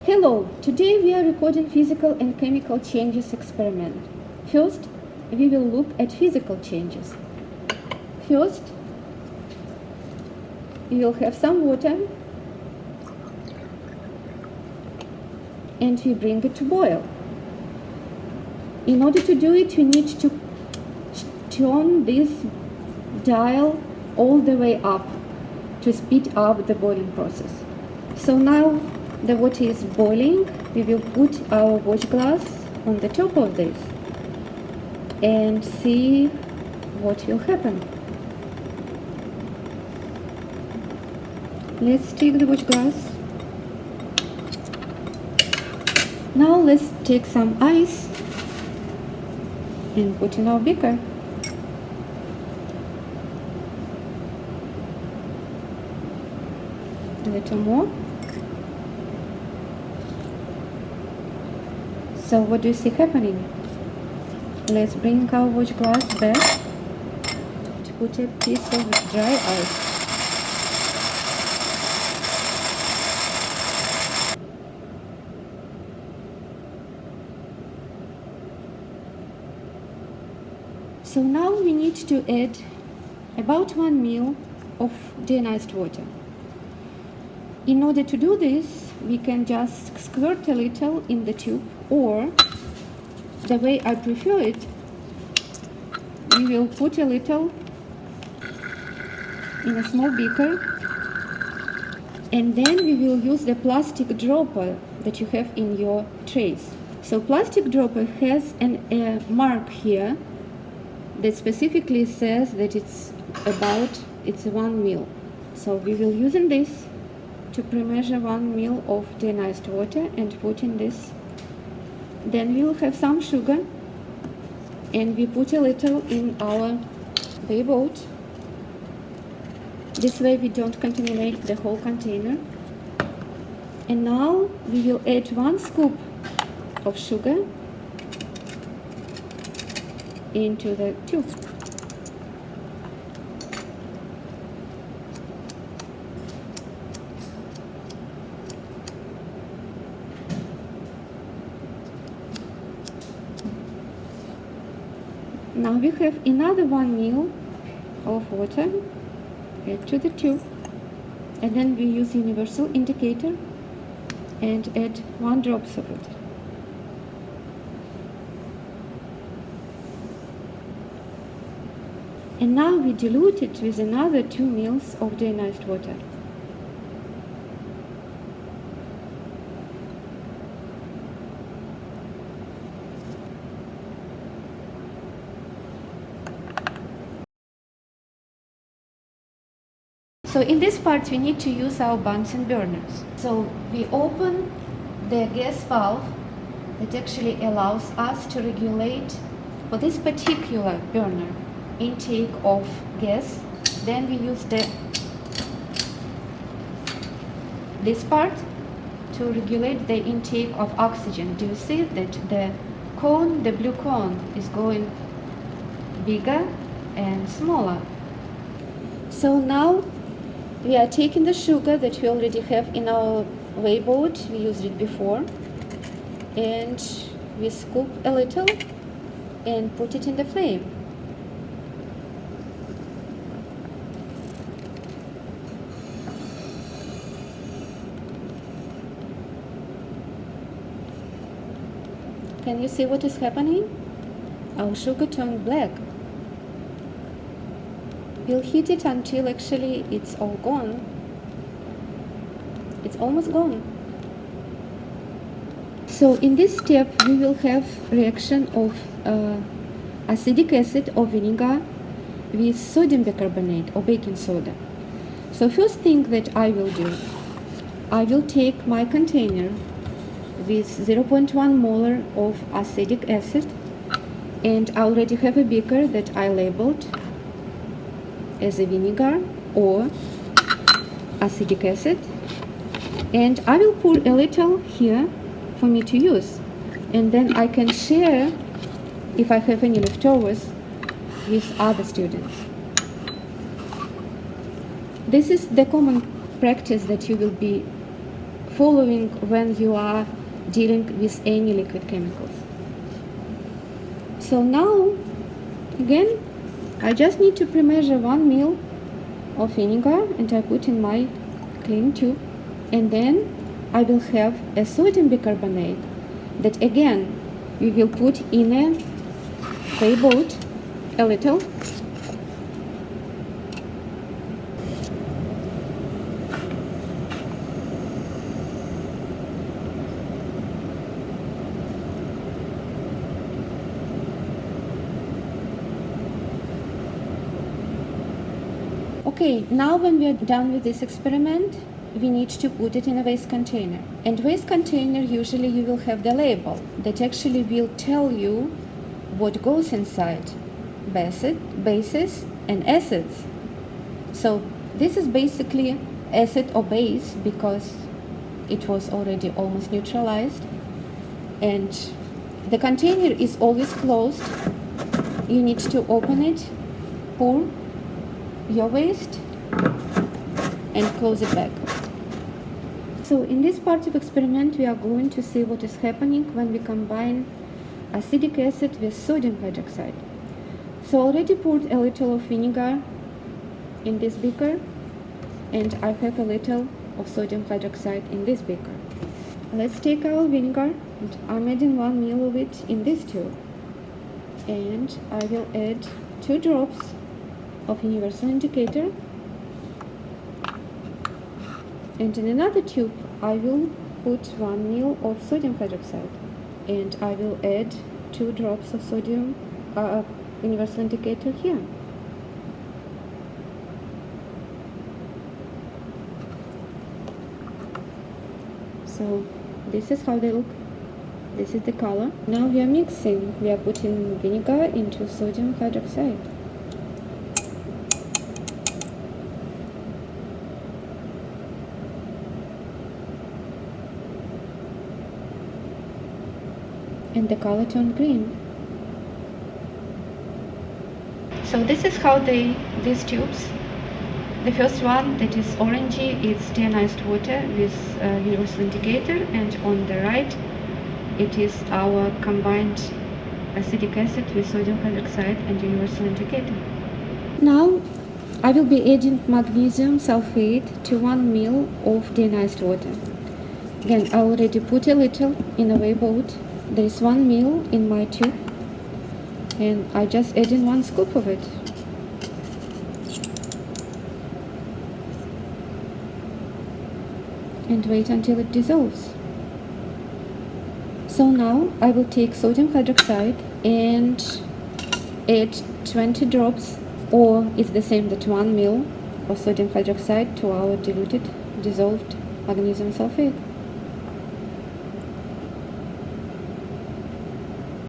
Hello, today we are recording physical and chemical changes experiment. First, we will look at physical changes. First, we will have some water and we bring it to boil. In order to do it, we need to turn this dial all the way up to speed up the boiling process. So now the water is boiling. We will put our watch glass on the top of this and see what will happen. Let's take the watch glass. Now let's take some ice and put in our beaker. A little more. So what do you see happening? Let's bring our watch glass back to put a piece of dry ice. So now we need to add about 1 ml of deionized water. In order to do this, we can just squirt a little in the tube, or the way I prefer it, we will put a little in a small beaker, and then we will use the plastic dropper that you have in your trays. So plastic dropper has a mark here that specifically says that it's 1 ml. So we will use this to pre-measure 1 ml of deionized water and put in this. Then we will have some sugar, and we put a little in our whey boat. This way we don't contaminate the whole container. And now we will add 1 scoop of sugar into the tube. Now we have another 1 ml of water, add to the tube, and then we use universal indicator and add 1 drop of it. And now we dilute it with another 2 ml of deionized water. So in this part we need to use our Bunsen burners. So we open the gas valve that actually allows us to regulate for this particular burner intake of gas. Then we use this part to regulate the intake of oxygen. Do you see that the blue cone is going bigger and smaller? So now we are taking the sugar that we already have in our whey boat. We used it before, and we scoop a little and put it in the flame. Can you see what is happening? Our sugar turned black. We'll heat it until actually it's all gone. It's almost gone. So in this step we will have reaction of acetic acid or vinegar with sodium bicarbonate or baking soda. So first thing that I will do, I will take my container with 0.1 molar of acetic acid, and I already have a beaker that I labeled as a vinegar or acetic acid, and I will pour a little here for me to use, and then I can share, if I have any leftovers, with other students. This is the common practice that you will be following when you are dealing with any liquid chemicals. So now, again, I just need to pre-measure 1 ml of vinegar and I put in my clean tube, and then I will have a sodium bicarbonate that again we will put in a clay boat a little. Okay, now when we are done with this experiment, we need to put it in a waste container. And waste container, usually you will have the label that actually will tell you what goes inside, bases and acids. So this is basically acid or base because it was already almost neutralized. And the container is always closed. You need to open it, pour your waste and close it back. So in this part of experiment we are going to see what is happening when we combine acetic acid with sodium hydroxide. So I already poured a little of vinegar in this beaker and I have a little of sodium hydroxide in this beaker. Let's take our vinegar and I'm adding 1 ml of it in this tube, and I will add 2 drops of universal indicator, and in another tube I will put 1 ml of sodium hydroxide and I will add 2 drops of sodium universal indicator here. So this is how they look. This is the color. Now we are mixing. We are putting vinegar into sodium hydroxide. And the color turned green. So this is how these tubes. The first one that is orangey is deionized water with universal indicator, and on the right it is our combined acetic acid with sodium hydroxide and universal indicator. Now I will be adding magnesium sulfate to 1 ml of deionized water. Again, I already put a little in a weigh boat. There is 1 ml in my tube and I just add in 1 scoop of it. And wait until it dissolves. So now I will take sodium hydroxide and add 20 drops, or it's the same that 1 ml of sodium hydroxide to our diluted dissolved magnesium sulfate.